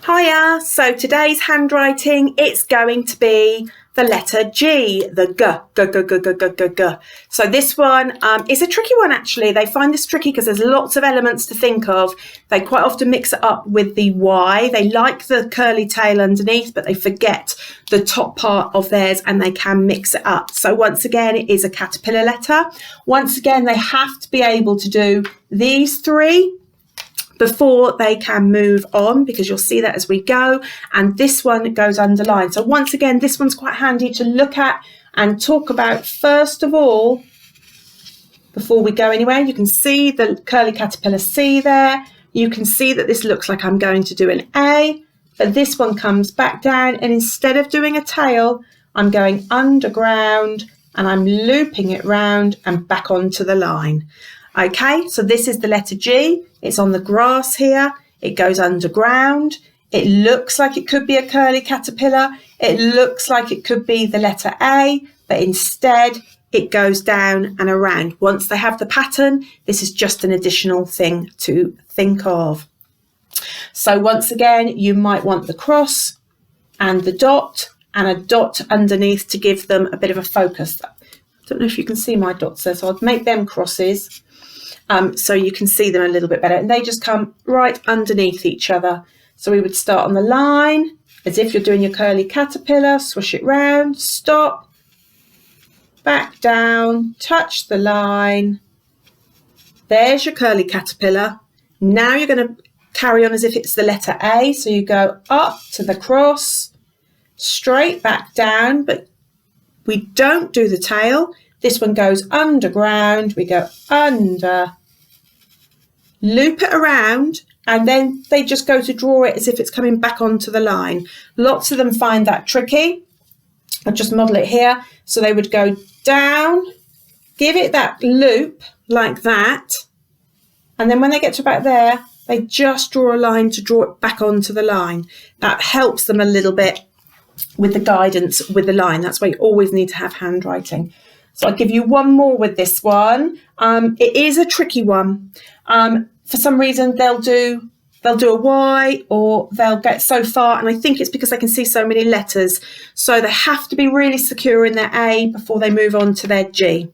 Hiya, so today's handwriting, it's going to be the letter G, the G. So this one is a tricky one actually. They find this tricky because there's lots of elements to think of. They quite often mix it up with the Y. They like the curly tail underneath, but they forget the top part of theirs and they can mix it up. So once again, it is a caterpillar letter. Once again, they have to be able to do these three before they can move on, because you'll see that as we go, and this one goes underlined. So once again, this one's quite handy to look at and talk about first of all before we go anywhere. You can see the curly caterpillar C there. You can see that this looks like I'm going to do an A, but this one comes back down, and instead of doing a tail, I'm going underground and I'm looping it round and back onto the line. Okay, so this is the letter G. It's on the grass here. It goes underground. It looks like it could be a curly caterpillar. It looks like it could be the letter A, but instead it goes down and around. Once they have the pattern, this is just an additional thing to think of. So once again, you might want the cross and the dot and a dot underneath to give them a bit of a focus. I don't know if you can see my dots there, so I'll make them crosses. So you can see them a little bit better, and they just come right underneath each other. So we would start on the line as if you're doing your curly caterpillar, swish it round, stop, back down, touch the line. There's your curly caterpillar. Now you're going to carry on as if it's the letter A. So you go up to the cross, straight back down, but we don't do the tail. This one goes underground. We go under, loop it around, and then they just go to draw it as if it's coming back onto the line. Lots of them find that tricky. I'll just model it here. So they would go down, give it that loop like that, and then when they get to about there, they just draw a line to draw it back onto the line. That helps them a little bit with the guidance with the line. That's why you always need to have handwriting. So I'll give you one more with this one. It is a tricky one. For some reason, they'll do a Y, or they'll get so far, and I think it's because they can see so many letters. So they have to be really secure in their A before they move on to their G.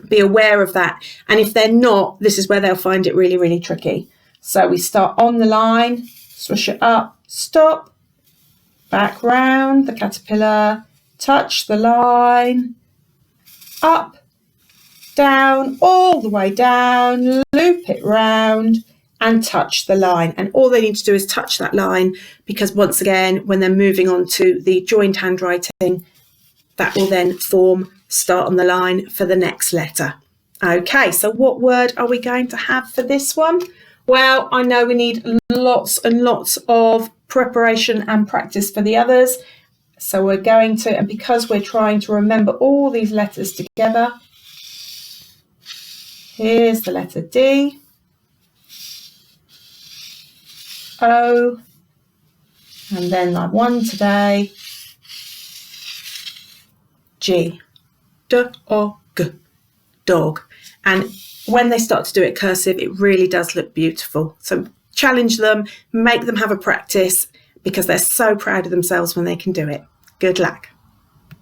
Be aware of that. And if they're not, this is where they'll find it really, really tricky. So we start on the line, swish it up, stop, back round the caterpillar, touch the line, up, down, all the way down, loop it round and touch the line. And all they need to do is touch that line, because once again, when they're moving on to the joined handwriting, that will then form start on the line for the next letter. Okay, so what word are we going to have for this one? Well, I know we need lots and lots of preparation and practice for the others. So we're going to, and because we're trying to remember all these letters together, here's the letter D, O, and then like one today, G, D-O-G, dog. And when they start to do it cursive, it really does look beautiful. So challenge them, make them have a practice, because they're so proud of themselves when they can do it. Good luck.